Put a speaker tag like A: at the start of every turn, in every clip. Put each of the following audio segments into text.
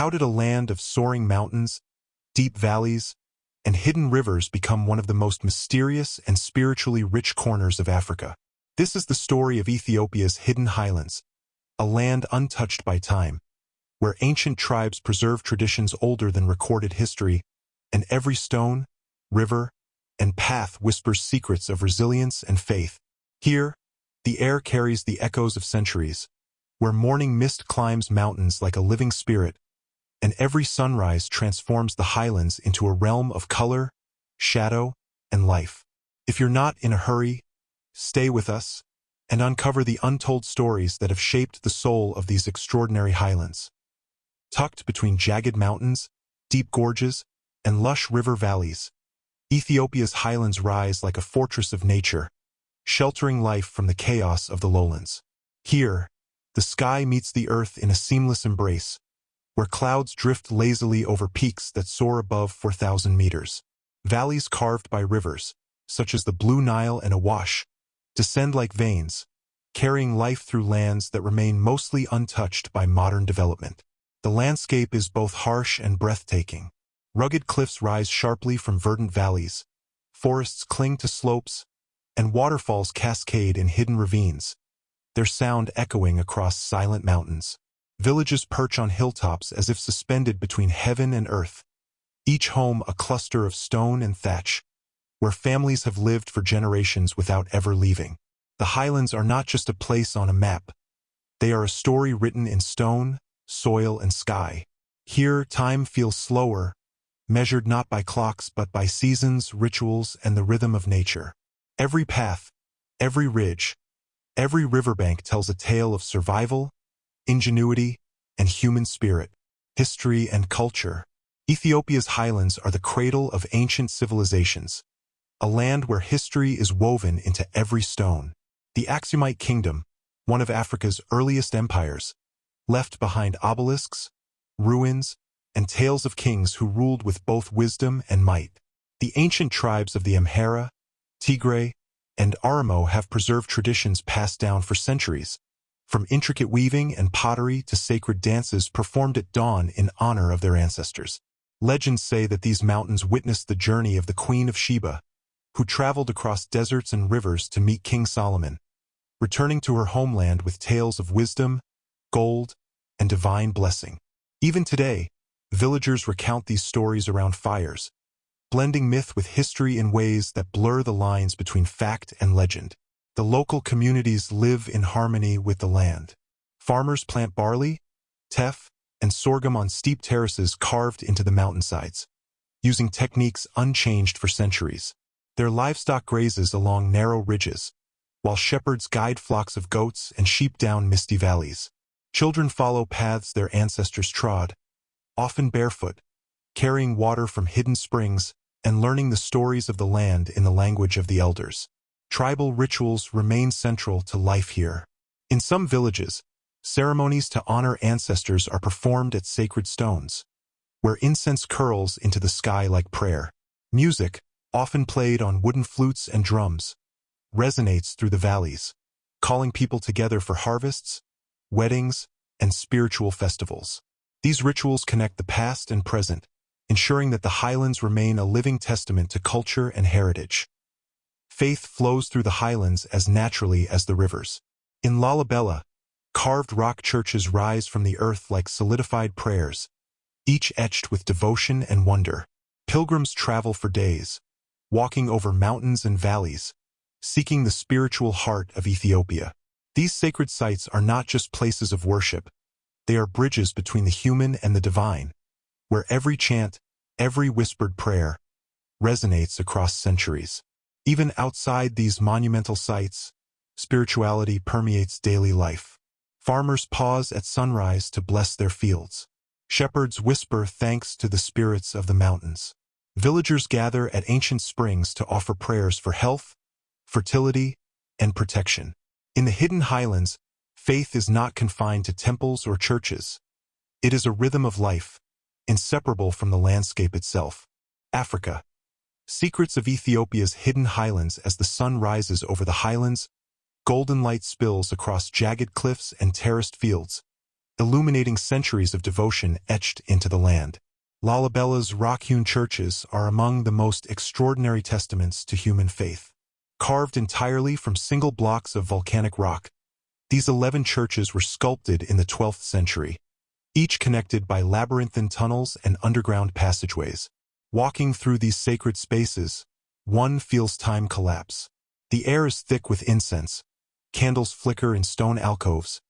A: How did a land of soaring mountains, deep valleys, and hidden rivers become one of the most mysterious and spiritually rich corners of Africa? This is the story of Ethiopia's hidden highlands, a land untouched by time, where ancient tribes preserve traditions older than recorded history, and every stone, river, and path whispers secrets of resilience and faith. Here, the air carries the echoes of centuries, where morning mist climbs mountains like a living spirit, and every sunrise transforms the highlands into a realm of color, shadow, and life. If you're not in a hurry, stay with us and uncover the untold stories that have shaped the soul of these extraordinary highlands. Tucked between jagged mountains, deep gorges, and lush river valleys, Ethiopia's highlands rise like a fortress of nature, sheltering life from the chaos of the lowlands. Here, the sky meets the earth in a seamless embrace, where clouds drift lazily over peaks that soar above 4,000 meters. Valleys carved by rivers, such as the Blue Nile and Awash, descend like veins, carrying life through lands that remain mostly untouched by modern development. The landscape is both harsh and breathtaking. Rugged cliffs rise sharply from verdant valleys, forests cling to slopes, and waterfalls cascade in hidden ravines, their sound echoing across silent mountains. Villages perch on hilltops as if suspended between heaven and earth, each home a cluster of stone and thatch, where families have lived for generations without ever leaving. The highlands are not just a place on a map. They are a story written in stone, soil, and sky. Here, time feels slower, measured not by clocks but by seasons, rituals, and the rhythm of nature. Every path, every ridge, every riverbank tells a tale of survival, ingenuity, and human spirit, history, and culture. Ethiopia's highlands are the cradle of ancient civilizations, a land where history is woven into every stone. The Aksumite Kingdom, one of Africa's earliest empires, left behind obelisks, ruins, and tales of kings who ruled with both wisdom and might. The ancient tribes of the Amhara, Tigray, and Oromo have preserved traditions passed down for centuries, from intricate weaving and pottery to sacred dances performed at dawn in honor of their ancestors. Legends say that these mountains witnessed the journey of the Queen of Sheba, who traveled across deserts and rivers to meet King Solomon, returning to her homeland with tales of wisdom, gold, and divine blessing. Even today, villagers recount these stories around fires, blending myth with history in ways that blur the lines between fact and legend. The local communities live in harmony with the land. Farmers plant barley, teff, and sorghum on steep terraces carved into the mountainsides, using techniques unchanged for centuries. Their livestock grazes along narrow ridges, while shepherds guide flocks of goats and sheep down misty valleys. Children follow paths their ancestors trod, often barefoot, carrying water from hidden springs and learning the stories of the land in the language of the elders. Tribal rituals remain central to life here. In some villages, ceremonies to honor ancestors are performed at sacred stones, where incense curls into the sky like prayer. Music, often played on wooden flutes and drums, resonates through the valleys, calling people together for harvests, weddings, and spiritual festivals. These rituals connect the past and present, ensuring that the highlands remain a living testament to culture and heritage. Faith flows through the highlands as naturally as the rivers. In Lalibela, carved rock churches rise from the earth like solidified prayers, each etched with devotion and wonder. Pilgrims travel for days, walking over mountains and valleys, seeking the spiritual heart of Ethiopia. These sacred sites are not just places of worship. They are bridges between the human and the divine, where every chant, every whispered prayer, resonates across centuries. Even outside these monumental sites, spirituality permeates daily life. Farmers pause at sunrise to bless their fields. Shepherds whisper thanks to the spirits of the mountains. Villagers gather at ancient springs to offer prayers for health, fertility, and protection. In the hidden highlands, faith is not confined to temples or churches. It is a rhythm of life, inseparable from the landscape itself. Africa. Secrets of Ethiopia's hidden highlands. As the sun rises over the highlands, golden light spills across jagged cliffs and terraced fields, illuminating centuries of devotion etched into the land. Lalabella's rock-hewn churches are among the most extraordinary testaments to human faith. Carved entirely from single blocks of volcanic rock, these 11 churches were sculpted in the 12th century, each connected by labyrinthine tunnels and underground passageways. Walking through these sacred spaces, one feels time collapse. The air is thick with incense, candles flicker in stone alcoves,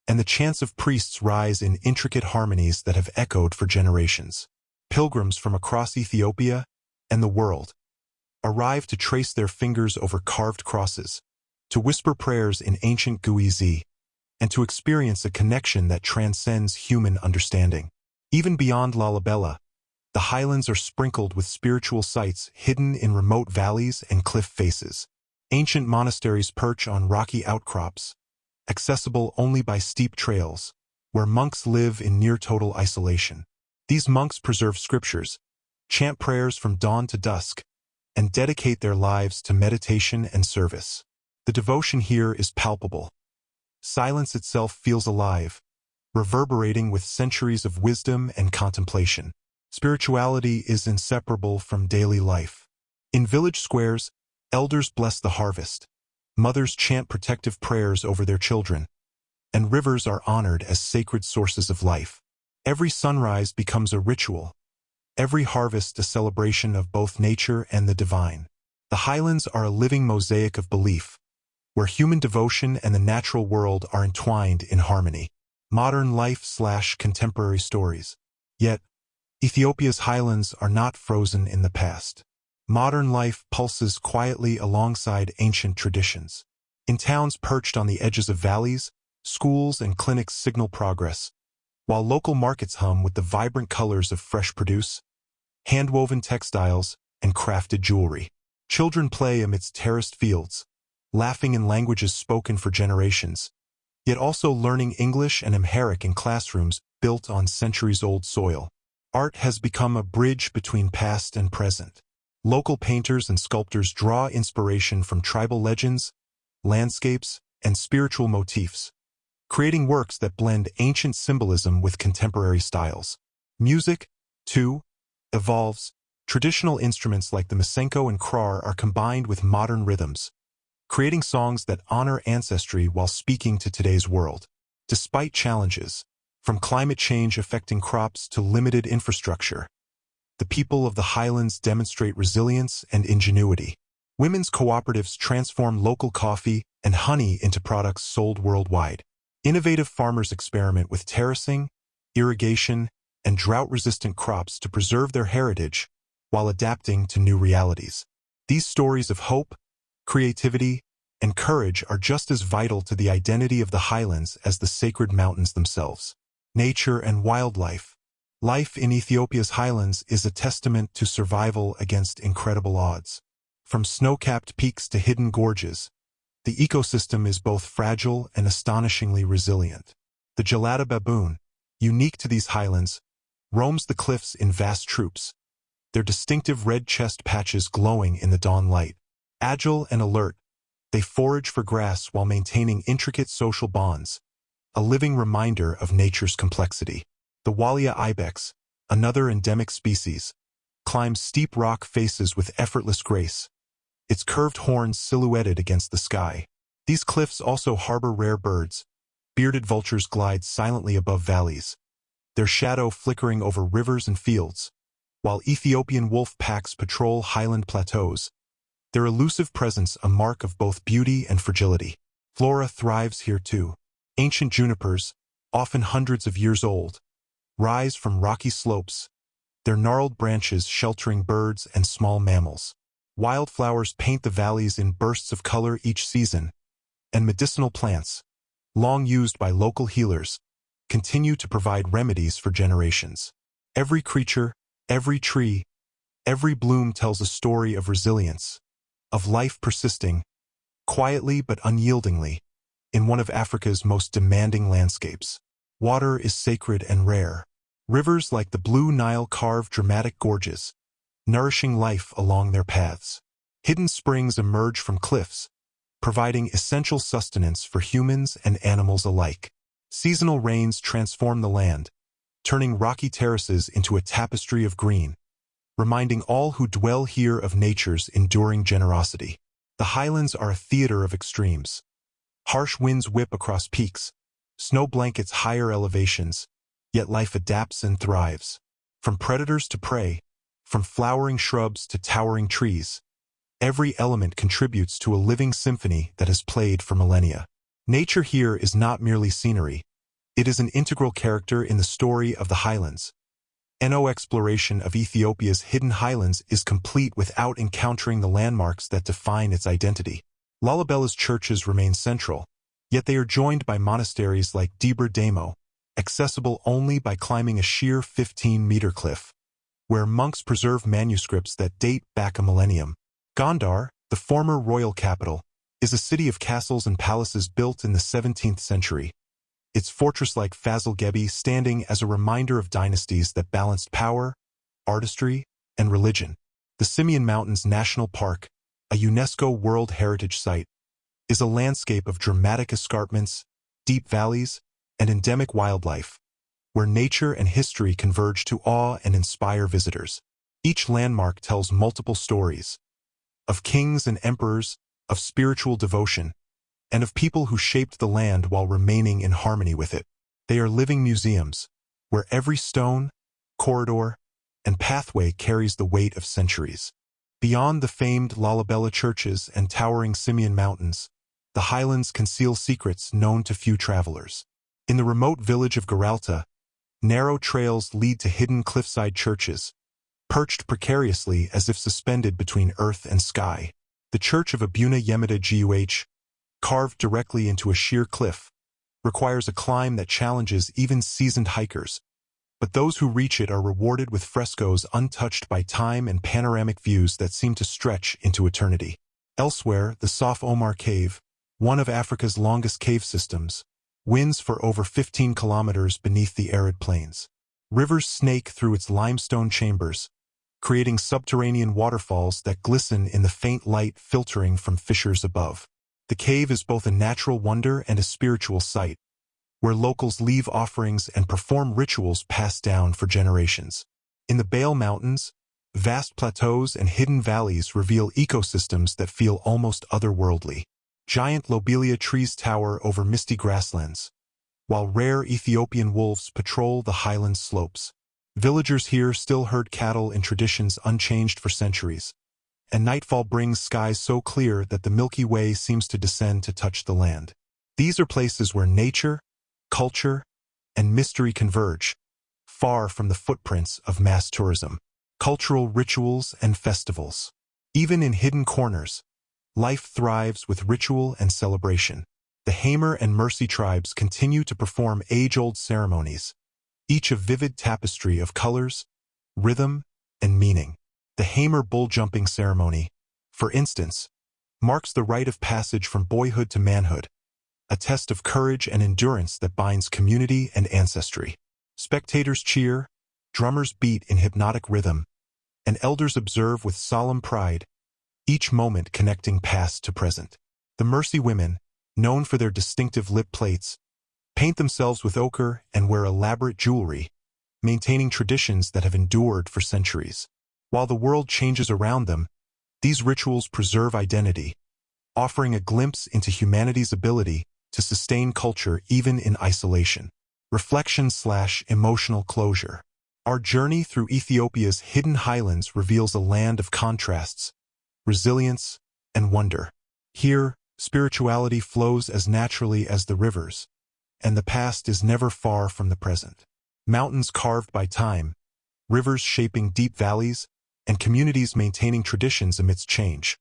A: and the chants of priests rise in intricate harmonies that have echoed for generations. Pilgrims from across Ethiopia and the world arrive to trace their fingers over carved crosses, to whisper prayers in ancient Guizi, and to experience a connection that transcends human understanding. Even beyond Lalibela, the highlands are sprinkled with spiritual sites hidden in remote valleys and cliff faces. Ancient monasteries perch on rocky outcrops, accessible only by steep trails, where monks live in near-total isolation. These monks preserve scriptures, chant prayers from dawn to dusk, and dedicate their lives to meditation and service. The devotion here is palpable. Silence itself feels alive, reverberating with centuries of wisdom and contemplation. Spirituality is inseparable from daily life. In village squares, elders bless the harvest, mothers chant protective prayers over their children, and rivers are honored as sacred sources of life. Every sunrise becomes a ritual, every harvest a celebration of both nature and the divine. The highlands are a living mosaic of belief, where human devotion and the natural world are entwined in harmony. Modern life/contemporary stories. Yet, Ethiopia's highlands are not frozen in the past. Modern life pulses quietly alongside ancient traditions. In towns perched on the edges of valleys, schools and clinics signal progress, while local markets hum with the vibrant colors of fresh produce, hand-woven textiles, and crafted jewelry. Children play amidst terraced fields, laughing in languages spoken for generations, yet also learning English and Amharic in classrooms built on centuries-old soil. Art has become a bridge between past and present. Local painters and sculptors draw inspiration from tribal legends, landscapes, and spiritual motifs, creating works that blend ancient symbolism with contemporary styles. Music, too, evolves. Traditional instruments like the masenko and krar are combined with modern rhythms, creating songs that honor ancestry while speaking to today's world. Despite challenges, from climate change affecting crops to limited infrastructure, the people of the highlands demonstrate resilience and ingenuity. Women's cooperatives transform local coffee and honey into products sold worldwide. Innovative farmers experiment with terracing, irrigation, and drought-resistant crops to preserve their heritage while adapting to new realities. These stories of hope, creativity, and courage are just as vital to the identity of the highlands as the sacred mountains themselves. Nature and wildlife. Life in Ethiopia's highlands is a testament to survival against incredible odds. From snow-capped peaks to hidden gorges, the ecosystem is both fragile and astonishingly resilient. The gelada baboon, unique to these highlands, roams the cliffs in vast troops, their distinctive red chest patches glowing in the dawn light. Agile and alert, they forage for grass while maintaining intricate social bonds, a living reminder of nature's complexity. The walia ibex, another endemic species, climbs steep rock faces with effortless grace, its curved horns silhouetted against the sky. These cliffs also harbor rare birds. Bearded vultures glide silently above valleys, their shadow flickering over rivers and fields, while Ethiopian wolf packs patrol highland plateaus, their elusive presence a mark of both beauty and fragility. Flora thrives here too. Ancient junipers, often hundreds of years old, rise from rocky slopes, their gnarled branches sheltering birds and small mammals. Wildflowers paint the valleys in bursts of color each season, and medicinal plants, long used by local healers, continue to provide remedies for generations. Every creature, every tree, every bloom tells a story of resilience, of life persisting, quietly but unyieldingly, in one of Africa's most demanding landscapes. Water is sacred and rare. Rivers like the Blue Nile carve dramatic gorges, nourishing life along their paths. Hidden springs emerge from cliffs, providing essential sustenance for humans and animals alike. Seasonal rains transform the land, turning rocky terraces into a tapestry of green, reminding all who dwell here of nature's enduring generosity. The highlands are a theater of extremes. Harsh winds whip across peaks, snow blankets higher elevations, yet life adapts and thrives. From predators to prey, from flowering shrubs to towering trees, every element contributes to a living symphony that has played for millennia. Nature here is not merely scenery. It is an integral character in the story of the Highlands. No exploration of Ethiopia's hidden highlands is complete without encountering the landmarks that define its identity. Lalabella's churches remain central, yet they are joined by monasteries like Debre Damo, accessible only by climbing a sheer 15-meter cliff, where monks preserve manuscripts that date back a millennium. Gondar, the former royal capital, is a city of castles and palaces built in the 17th century, its fortress-like Fazil Gebi standing as a reminder of dynasties that balanced power, artistry, and religion. The Simien Mountains National Park, a UNESCO World Heritage Site, is a landscape of dramatic escarpments, deep valleys, and endemic wildlife, where nature and history converge to awe and inspire visitors. Each landmark tells multiple stories, of kings and emperors, of spiritual devotion, and of people who shaped the land while remaining in harmony with it. They are living museums, where every stone, corridor, and pathway carries the weight of centuries. Beyond the famed Lalibela churches and towering Simien Mountains, the highlands conceal secrets known to few travelers. In the remote village of Geralta, narrow trails lead to hidden cliffside churches, perched precariously as if suspended between earth and sky. The Church of Abuna Yemeda Guh, carved directly into a sheer cliff, requires a climb that challenges even seasoned hikers, but those who reach it are rewarded with frescoes untouched by time and panoramic views that seem to stretch into eternity. Elsewhere, the Saf Omar Cave, one of Africa's longest cave systems, winds for over 15 kilometers beneath the arid plains. Rivers snake through its limestone chambers, creating subterranean waterfalls that glisten in the faint light filtering from fissures above. The cave is both a natural wonder and a spiritual site, where locals leave offerings and perform rituals passed down for generations. In the Bale Mountains, vast plateaus and hidden valleys reveal ecosystems that feel almost otherworldly. Giant lobelia trees tower over misty grasslands, while rare Ethiopian wolves patrol the highland slopes. Villagers here still herd cattle in traditions unchanged for centuries, and nightfall brings skies so clear that the Milky Way seems to descend to touch the land. These are places where nature, culture, and mystery converge, far from the footprints of mass tourism. Cultural rituals and festivals. Even in hidden corners, life thrives with ritual and celebration. The Hamer and Mercy tribes continue to perform age-old ceremonies, each a vivid tapestry of colors, rhythm, and meaning. The Hamer bull-jumping ceremony, for instance, marks the rite of passage from boyhood to manhood, a test of courage and endurance that binds community and ancestry. Spectators cheer, drummers beat in hypnotic rhythm, and elders observe with solemn pride, each moment connecting past to present. The Mercy women, known for their distinctive lip plates, paint themselves with ochre and wear elaborate jewelry, maintaining traditions that have endured for centuries. While the world changes around them, these rituals preserve identity, offering a glimpse into humanity's ability to sustain culture even in isolation. Reflection/emotional closure. Our journey through Ethiopia's hidden highlands reveals a land of contrasts, resilience, and wonder. Here, spirituality flows as naturally as the rivers, and the past is never far from the present. Mountains carved by time, rivers shaping deep valleys, and communities maintaining traditions amidst change.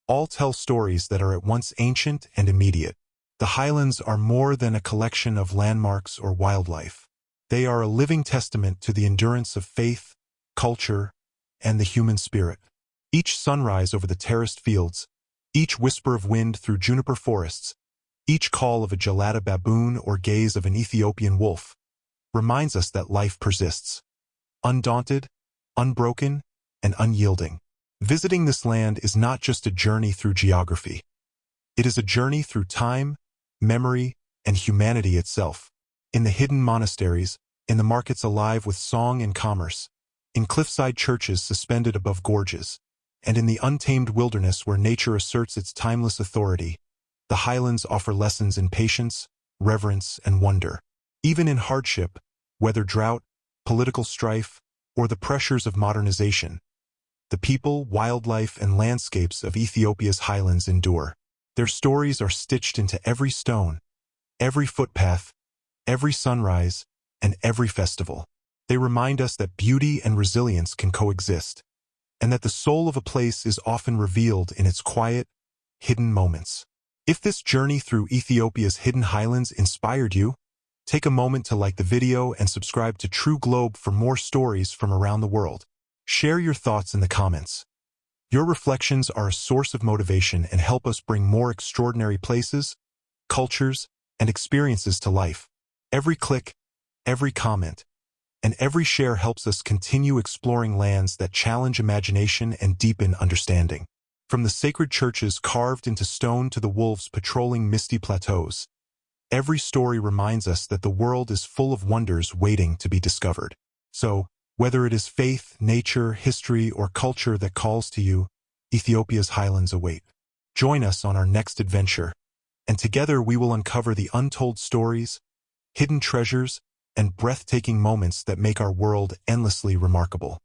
A: All tell stories that are at once ancient and immediate. The highlands are more than a collection of landmarks or wildlife. They are a living testament to the endurance of faith, culture, and the human spirit. Each sunrise over the terraced fields, each whisper of wind through juniper forests, each call of a gelada baboon or gaze of an Ethiopian wolf, reminds us that life persists, undaunted, unbroken, and unyielding. Visiting this land is not just a journey through geography. It is a journey through time, memory, and humanity itself. In the hidden monasteries, in the markets alive with song and commerce, in cliffside churches suspended above gorges, and in the untamed wilderness where nature asserts its timeless authority, the Highlands offer lessons in patience, reverence, and wonder. Even in hardship, whether drought, political strife, or the pressures of modernization, the people, wildlife, and landscapes of Ethiopia's highlands endure. Their stories are stitched into every stone, every footpath, every sunrise, and every festival. They remind us that beauty and resilience can coexist, and that the soul of a place is often revealed in its quiet, hidden moments. If this journey through Ethiopia's hidden highlands inspired you, take a moment to like the video and subscribe to True Globe for more stories from around the world. Share your thoughts in the comments. Your reflections are a source of motivation and help us bring more extraordinary places, cultures, and experiences to life. Every click, every comment, and every share helps us continue exploring lands that challenge imagination and deepen understanding. From the sacred churches carved into stone to the wolves patrolling misty plateaus, every story reminds us that the world is full of wonders waiting to be discovered. So, whether it is faith, nature, history, or culture that calls to you, Ethiopia's highlands await. Join us on our next adventure, and together we will uncover the untold stories, hidden treasures, and breathtaking moments that make our world endlessly remarkable.